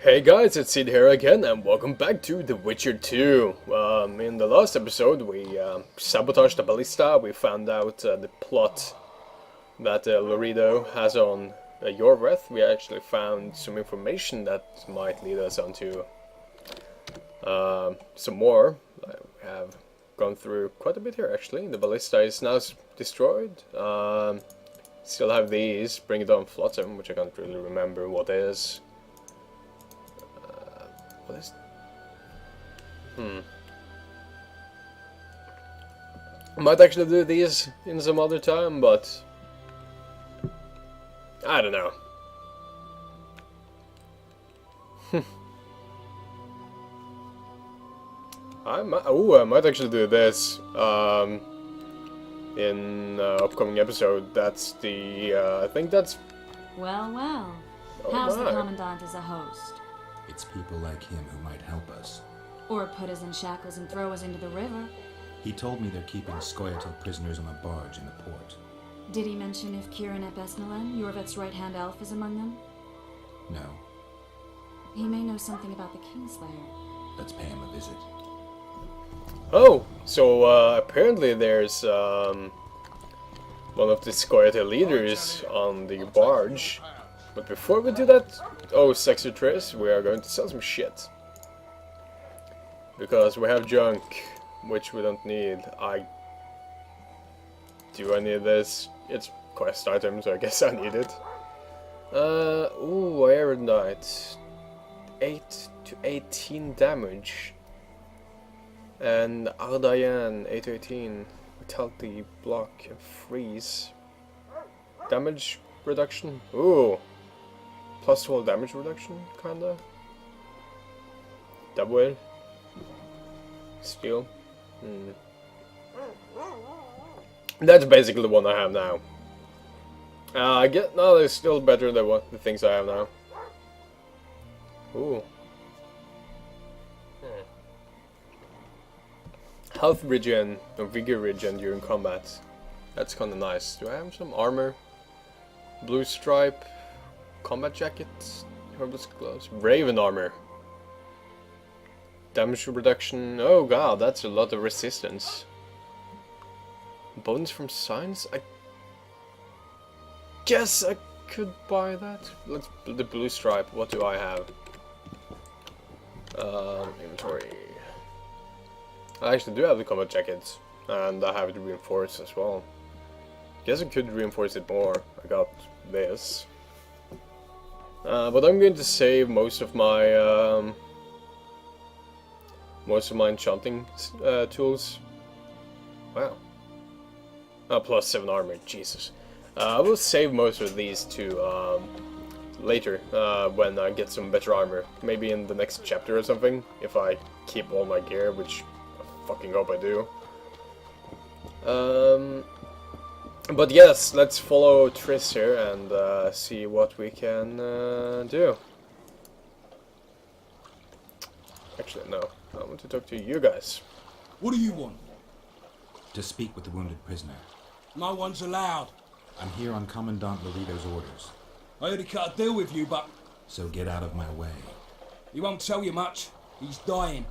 Hey guys, it's Sid here again, and welcome back to The Witcher 2. In the last episode, we sabotaged the ballista. We found out the plot that Laredo has on Yorveth. We actually found some information that might lead us onto some more. We have gone through quite a bit here, actually. The ballista is now destroyed. Still have these. Bring it on Flotsam, which I can't really remember what is. What is... I might actually do these in some other time, but... I don't know. I might actually do this in upcoming episode. That's the... I think that's... Well, well. Oh How's the my. Commandant as a host? It's people like him who might help us. Or put us in shackles and throw us into the river. He told me they're keeping Scoia'tael prisoners on a barge in the port. Did he mention if Kieran ep Esnalen, Yorvet's right-hand elf, is among them? No, He may know something about the Kingslayer. let's pay him a visit. Oh, so apparently there's one of the Scoia'tael leaders on the barge. But before we do that, oh, Sexy Triss, we are going to sell some shit. Because we have junk, which we don't need. Do I need this? It's quest item, so I guess I need it. Ooh, Iron Knight. 8 to 18 damage. And Ardayan, 8 to 18. Vitality, block, and freeze. Damage reduction? Ooh. Plus 12 damage reduction, kinda. Double. Steel. That's basically the one I have now. I get no, they're still better than the things I have now. Ooh. Health regen or vigor regen during combat. That's kinda nice. Do I have some armor? Blue stripe. Combat jacket, herbalist gloves, raven armor, damage reduction. Oh god, that's a lot of resistance. Bonus from signs. I guess I could buy that. Let's the blue stripe. What do I have? Inventory. I actually do have the combat jacket, and I have it reinforced as well. Guess I could reinforce it more. I got this. But I'm going to save most of my enchanting tools. Wow. Plus 7 armor, Jesus. I will save most of these to later, when I get some better armor. Maybe in the next chapter or something, if I keep all my gear, which I fucking hope I do. But yes, let's follow Triss here and see what we can do. Actually, no. I want to talk to you guys. What do you want? To speak with the wounded prisoner. No one's allowed. I'm here on Commandant Laredo's orders, I already cut a deal with you, but so get out of my way. he won't tell you much. He's dying.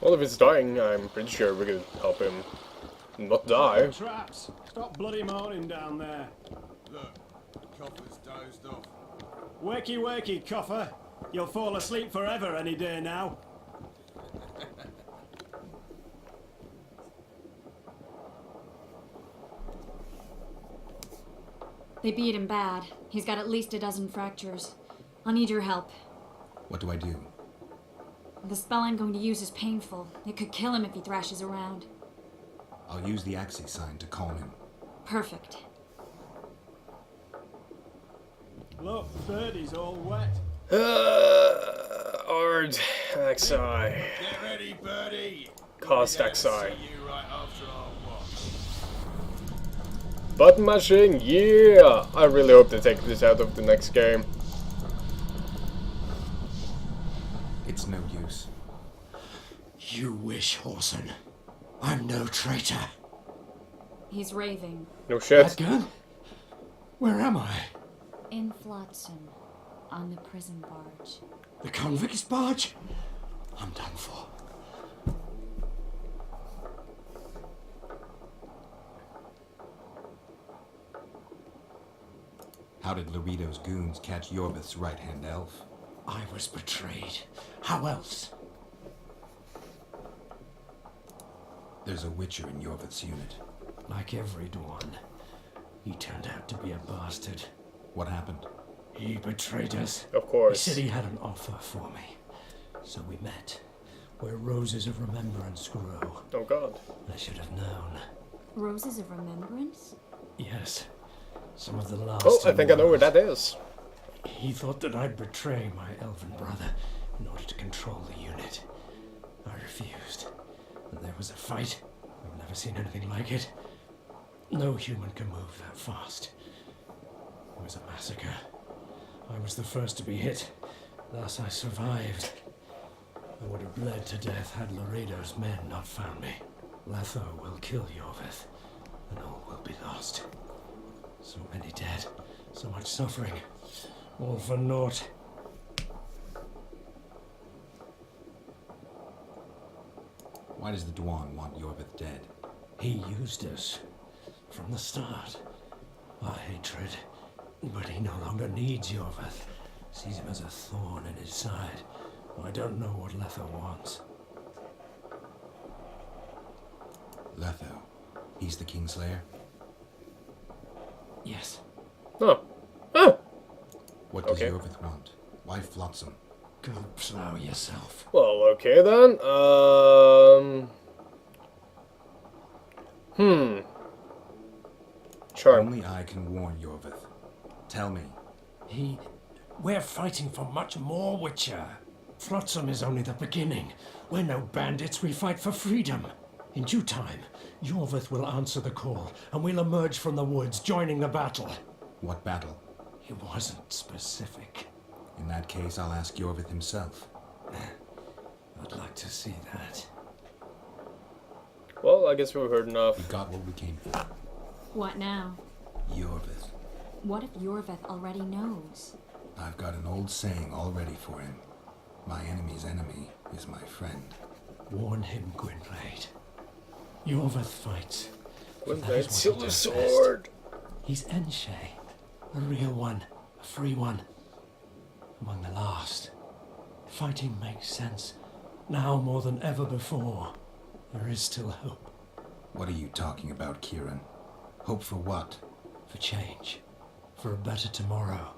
Well, if it's dying, I'm pretty sure we could help him not die. Traps! Stop bloody moaning down there. Look, Coffer's dozed off. Wakey, wakey, coffer. You'll fall asleep forever any day now. They beat him bad. He's got at least a dozen fractures. I'll need your help. What do I do? The spell I'm going to use is painful. It could kill him if he thrashes around. I'll use the Axis sign to calm him. Perfect. Look, Birdie's all wet. Ard, Axi. Get ready, Birdie. Cost We'll be Axi. going to see you right after our watch. Button mashing, yeah! I really hope they take this out of the next game. It's no use. You wish, Horson. I'm no traitor. He's raving. No shit. That gun? Where am I? In Flotsam. On the prison barge. The convict's barge? I'm done for. How did Laredo's goons catch Yorvith's right-hand elf? I was betrayed. How else? There's a witcher in Yorvith's unit. Like every one, he turned out to be a bastard. What happened? He betrayed us. Of course. He said he had an offer for me. So we met, where roses of remembrance grow. Oh god. I should have known. Roses of remembrance? Yes, some of the last. Oh, I in think the I know where world. that is. He thought that I'd betray my elven brother in order to control the unit. I refused. And there was a fight. I've never seen anything like it. No human can move that fast. It was a massacre. I was the first to be hit. Thus I survived. I would have bled to death had Laredo's men not found me. Letho will kill Yorvith, and all will be lost. So many dead, so much suffering, all for naught. Why does the Dwan want Yorvith dead? He used us from the start. Our hatred. But he no longer needs Yorvith. Sees him as a thorn in his side. I don't know what Letho wants. Letho. He's the Kingslayer? Yes. Oh. Oh! What does Okay. Yorvith want? Why Flotsam? Go plow yourself. Well, okay then. Charm. Only I can warn Yorvith. Tell me. We're fighting for much more, Witcher. Flotsam is only the beginning. We're no bandits, we fight for freedom. In due time, Yorvith will answer the call, and we'll emerge from the woods, joining the battle. What battle? It wasn't specific. In that case, I'll ask Yorvith himself. I'd like to see that. Well, I guess we've heard enough. We got what we came for. What now? Yorvith. What if Yorvith already knows? I've got an old saying all ready for him. My enemy's enemy is my friend. Warn him, Gwynblade. Yorvith fights. With That is that what he silver does sword. He's Enshe, a real one, a free one. Among the last. Fighting makes sense. Now more than ever before. There is still hope. What are you talking about, Kieran? Hope for what? For change. For a better tomorrow.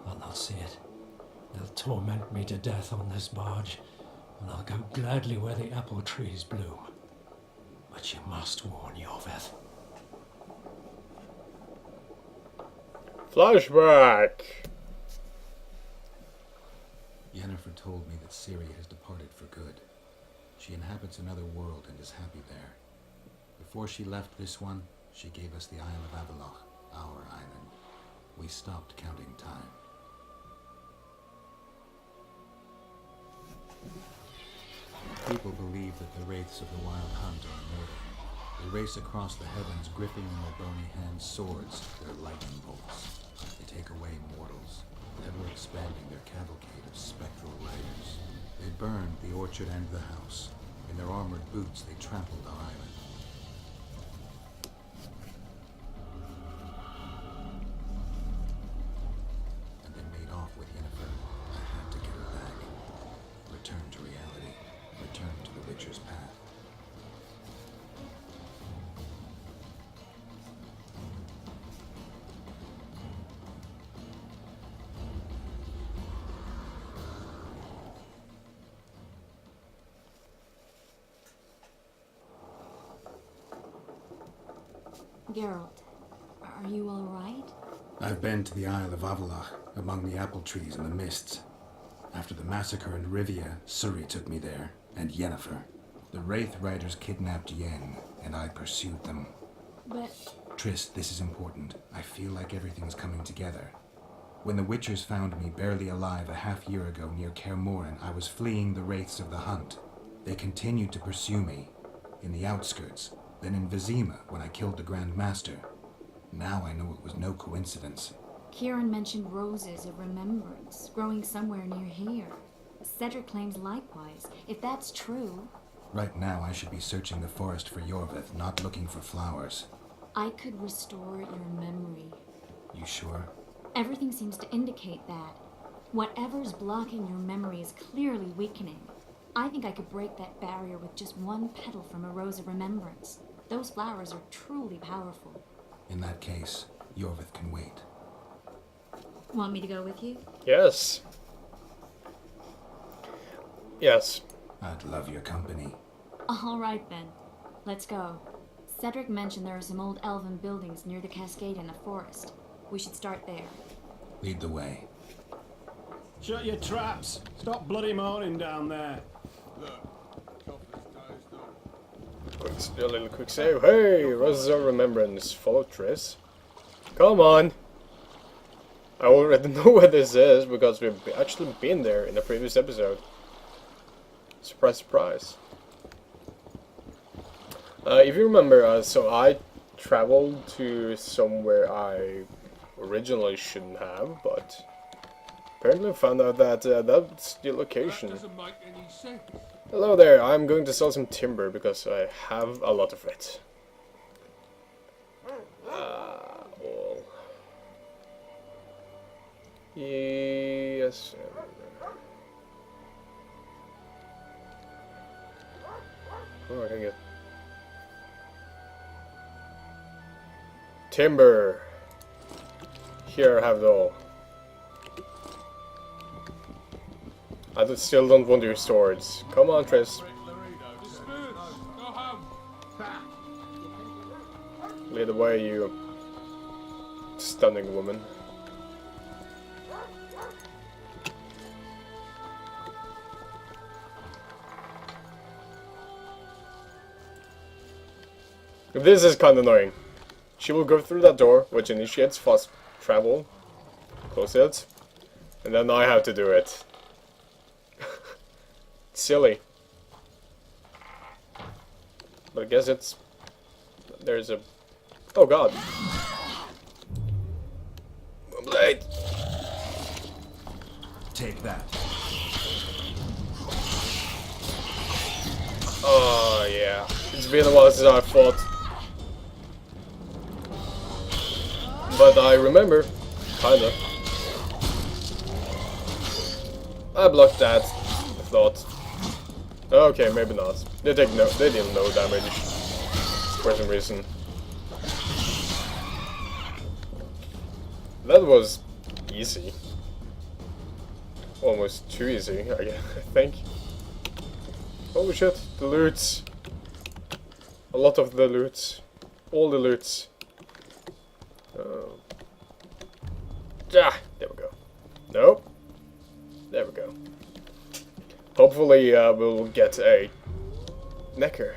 I'll not see it. They'll torment me to death on this barge, and I'll go gladly where the apple trees bloom. But you must warn Yorvith. Flashback. Yennefer told me that Ciri has departed for good. She inhabits another world and is happy there. Before she left this one, she gave us the Isle of Avallach, our island. We stopped counting time. People believe that the wraiths of the Wild Hunt are immortal. They race across the heavens, gripping in their bony hands swords, their lightning bolts. They take away mortals, ever expanding their cavalcade of spectral riders. They burned the orchard and the house. In their armored boots, they trampled our island. And they made off with Yennefer. I had to get her back. Return to reality. Return to the Witcher's path. Geralt, are you all right? I've been to the Isle of Avallach, among the apple trees and the mists. After the massacre in Rivia, Ciri took me there, and Yennefer. The Wraith Riders kidnapped Yen, and I pursued them. But Triss, this is important. I feel like everything's coming together. When the Witchers found me barely alive a half-year ago near Kaer Morhen, I was fleeing the Wraiths of the Hunt. They continued to pursue me, in the outskirts, then in Vizima when I killed the Grand Master. Now I know it was no coincidence. Kieran mentioned roses of remembrance growing somewhere near here. Cedric claims likewise. If that's true, Right now, I should be searching the forest for Yorvith, not looking for flowers. I could restore your memory. You sure? Everything seems to indicate that. Whatever's blocking your memory is clearly weakening. I think I could break that barrier with just one petal from a rose of remembrance. Those flowers are truly powerful. In that case, Yorvith can wait. Want me to go with you? Yes. Yes. I'd love your company. All right then. Let's go. Cedric mentioned there are some old elven buildings near the cascade in the forest. We should start there. Lead the way. Shut your traps. Stop bloody moaning down there. Look, the coffer's dozed off. A little quick save. Hey, Roses of Remembrance. Follow Triss. Come on. I already know where this is because we've actually been there in a previous episode. Surprise, surprise. If you remember, so I traveled to somewhere I originally shouldn't have, but apparently found out that that's the location. That doesn't make any sense. Hello there, I'm going to sell some timber because I have a lot of it. All. Yes. Oh, I can get timber. Here, I have it all. I still don't want your swords. Come on, Triss. Go home. Lead the way, you stunning woman. This is kind of annoying. She will go through that door, which initiates fast travel. Close it. And then I have to do it. Silly. But I guess it's... There's a... Oh god. Blade! Take that. Oh yeah. It's been a while since I fought. But I remember. Kinda. I blocked that. I thought. Okay, maybe not. They didn't know damage. For some reason. That was easy. Almost too easy, I think. Holy shit, the loots. A lot of the loots. All the loots. Oh. Ah, there we go. Nope. There we go. Hopefully we'll get a necker.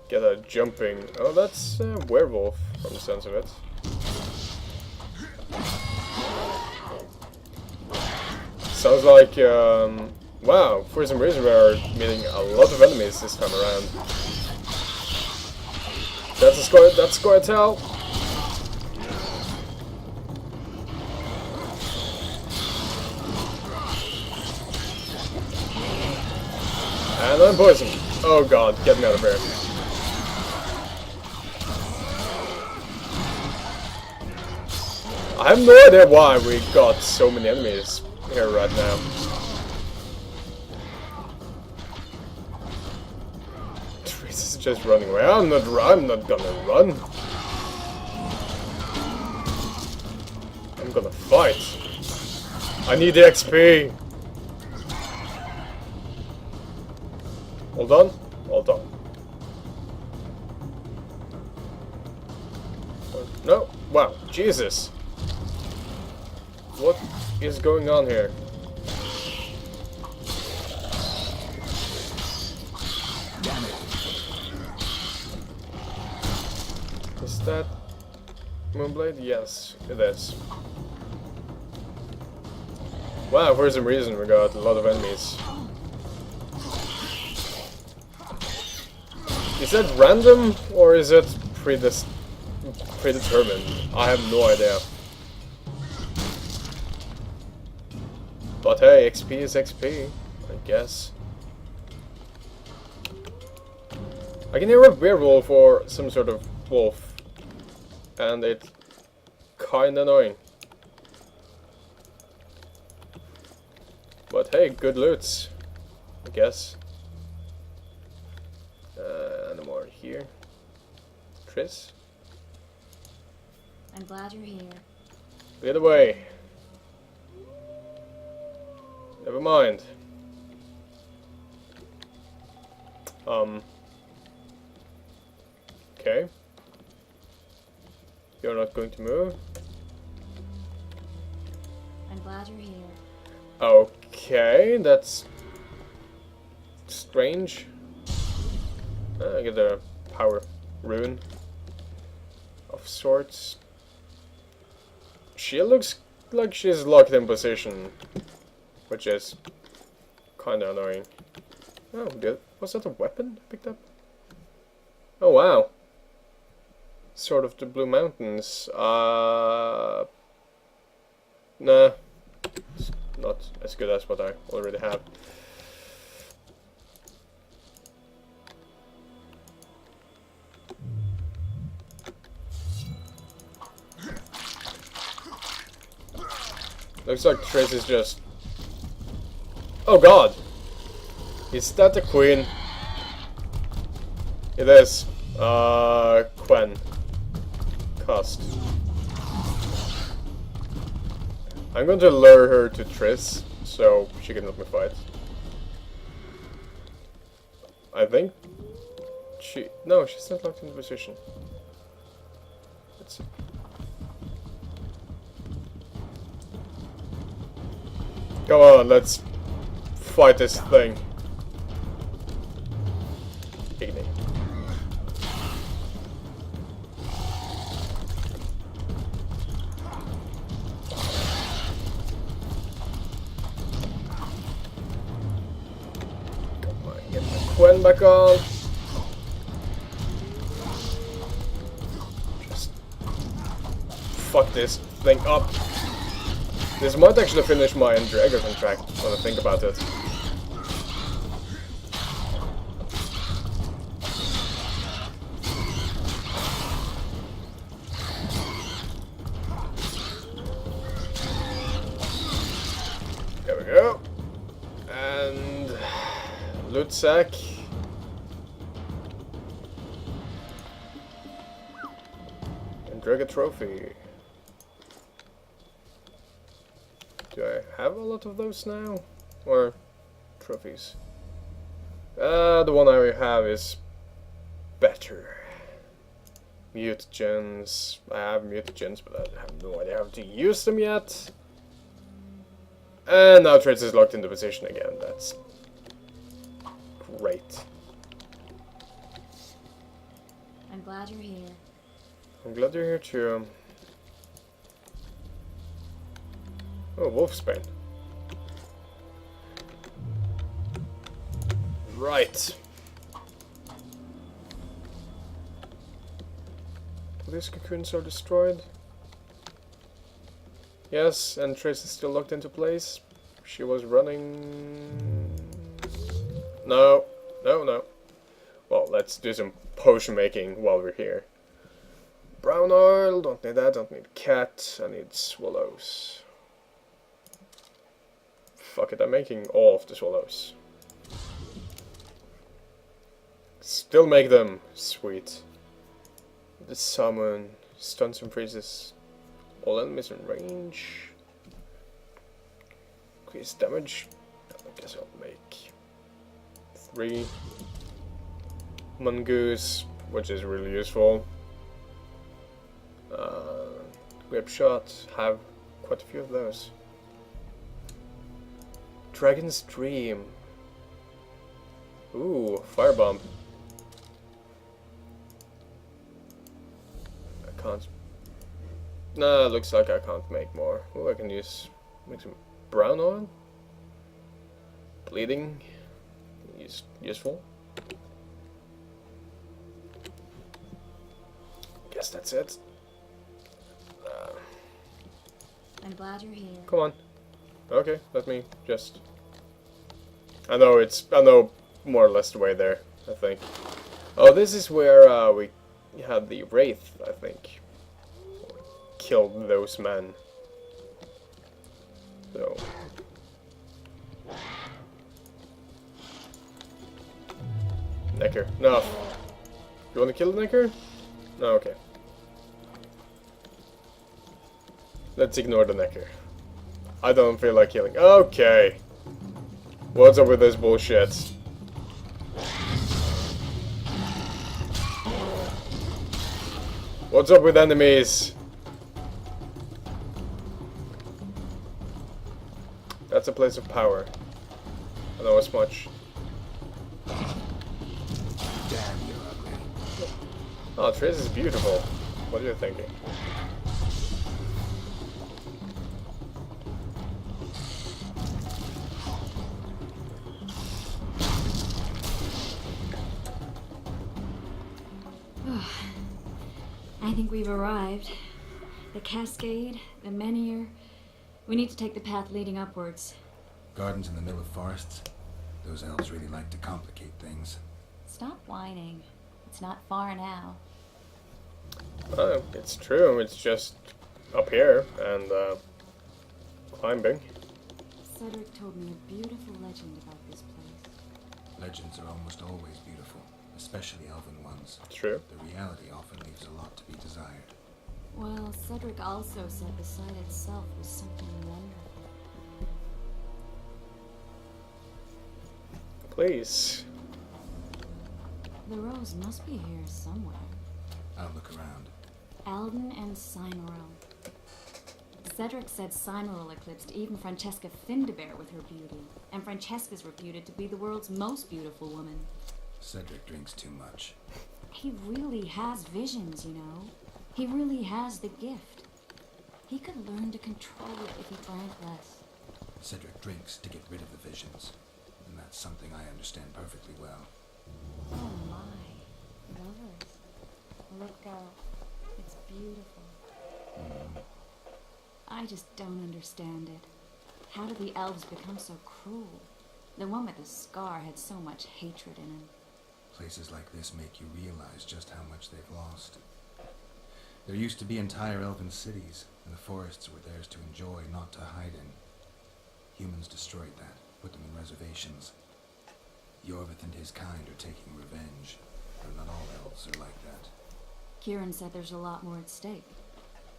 Get a jumping... Oh, that's a werewolf from the sense of it. Sounds like, wow, for some reason we are meeting a lot of enemies this time around. That's a Scoia'tael. And I'm poisoned. Oh god, get me out of here. I have no idea why we got so many enemies here right now. This is just running away. I'm not gonna run. I'm gonna fight. I need the XP. Hold on. Hold on. No. Wow. Jesus. What is going on here? Damn it. Is that Moonblade? Yes, it is. Wow, for some reason we got a lot of enemies. Is that random or is it predetermined? I have no idea. But hey, XP is XP, I guess. I can hear a werewolf or some sort of wolf, and it's kinda annoying. But hey, good loots, I guess. No more here. Triss? I'm glad you're here. The other way. Never mind. Okay. You're not going to move? I'm glad you're here. Okay, that's strange. I get a power rune of sorts. She looks like she's locked in position, which is kinda annoying. Oh, was that a weapon I picked up? Oh wow. Sword of the Blue Mountains. Nah. It's not as good as what I already have. Looks like Triss is just... Oh god! Is that the queen? It is. Quen. Cost. I'm going to lure her to Triss, so she can help me fight. I think... No, she's not locked in position. Let's see. Come on, let's fight this thing. Ignite. Come on, get my Quen back on. Just fuck this thing up. This might actually finish my Drago contract when I think about it. There we go. And loot sack. And Drago trophy. Do I have a lot of those now? Or trophies? The one I have is better. Mutagens. I have mutagens, but I have no idea how to use them yet. And now Triss is locked into position again. That's great. I'm glad you're here. I'm glad you're here too. Oh, Wolfsbane. Right. These cocoons are destroyed. Yes, and Triss is still locked into place. She was running... No. No. Well, let's do some potion making while we're here. Brown oil, don't need that, don't need cat, I need swallows. Fuck it, I'm making all of the swallows. Still make them. Sweet. The summon. Stuns and freezes all enemies in range. Increase damage. I guess I'll make 3. Mongoose, which is really useful. Grip shot. Have quite a few of those. Dragon's Dream. Ooh, Firebomb. I can't... Nah, looks like I can't make more. Ooh, I can make some brown oil. Bleeding. Useful. Guess that's it. I'm glad you're here. Come on. Okay, let me just... I know more or less the way there, I think. Oh, this is where we had the Wraith, I think. Killed those men. So... Necker. No. You want to kill the Necker? No, okay. Let's ignore the Necker. I don't feel like killing. Okay. What's up with this bullshit? What's up with enemies? That's a place of power. I know as much. Damn, you're ugly. Oh, Trace is beautiful. What are you thinking? I think we've arrived. The cascade, the menhir. We need to take the path leading upwards. Gardens in the middle of forests. Those elves really like to complicate things. Stop whining. It's not far now. It's true. It's just up here and climbing. Cedric told me a beautiful legend about this place. Legends are almost always beautiful, especially elven ones. True. The reality often leaves a lot to be desired. Well, Cedric also said the site itself was something wonderful. Please. The rose must be here somewhere. I'll look around. Alden and Cynaril. Cedric said Cynaril eclipsed even Francesca Findabair with her beauty, and Francesca's reputed to be the world's most beautiful woman. Cedric drinks too much. He really has visions, you know. He really has the gift. He could learn to control it if he drank less. Cedric drinks to get rid of the visions, and that's something I understand perfectly well. Oh my. Lovers. Look out. It's beautiful. I just don't understand it. How did the elves become so cruel? The one with the scar had so much hatred in him. Places like this make you realize just how much they've lost. There used to be entire elven cities, and the forests were theirs to enjoy, not to hide in. Humans destroyed that, put them in reservations. Yorvith and his kind are taking revenge, but not all elves are like that. Kieran said there's a lot more at stake.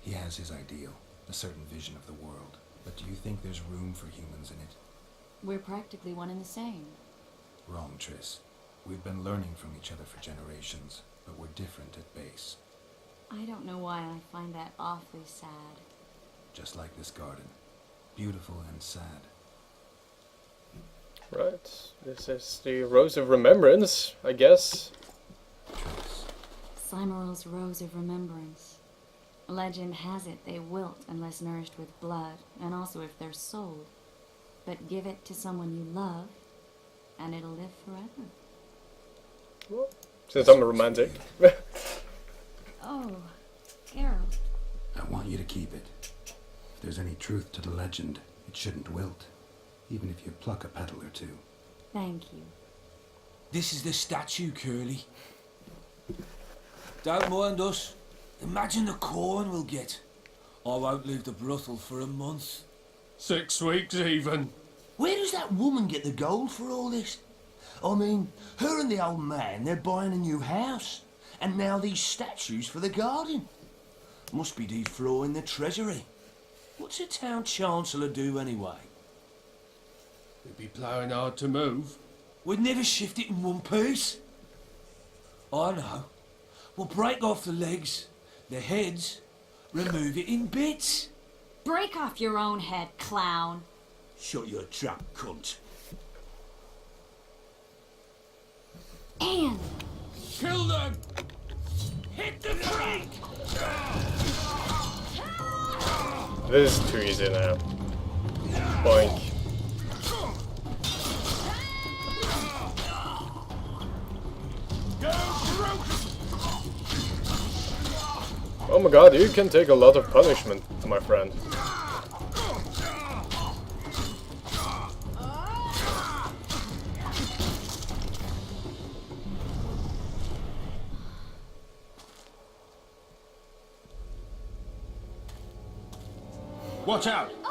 He has his ideal, a certain vision of the world, but do you think there's room for humans in it? We're practically one and the same. Wrong, Triss. We've been learning from each other for generations, but we're different at base. I don't know why I find that awfully sad. Just like this garden. Beautiful and sad. Right. This is the Rose of Remembrance, I guess. Triss. Cymaril's Rose of Remembrance. Legend has it they wilt unless nourished with blood, and also if they're sold. But give it to someone you love, and it'll live forever. Well, since I'm a romantic. Oh, Geralt. I want you to keep it. If there's any truth to the legend, it shouldn't wilt, even if you pluck a petal or two. Thank you. This is the statue, Curly. Don't mind us. Imagine the corn we'll get. I won't leave the brothel for a month. 6 weeks even. Where does that woman get the gold for all this? I mean, her and the old man, they're buying a new house. And now these statues for the garden. Must be defraying the treasury. What's a town chancellor do anyway? We'd be ploughing hard to move. We'd never shift it in one piece. I know. We'll break off the legs, the heads, remove it in bits. Break off your own head, clown. Shut your trap, cunt. Anne! Kill them! Hit the brake! This is too easy now. Boink. Oh my god, you can take a lot of punishment, my friend. Watch out!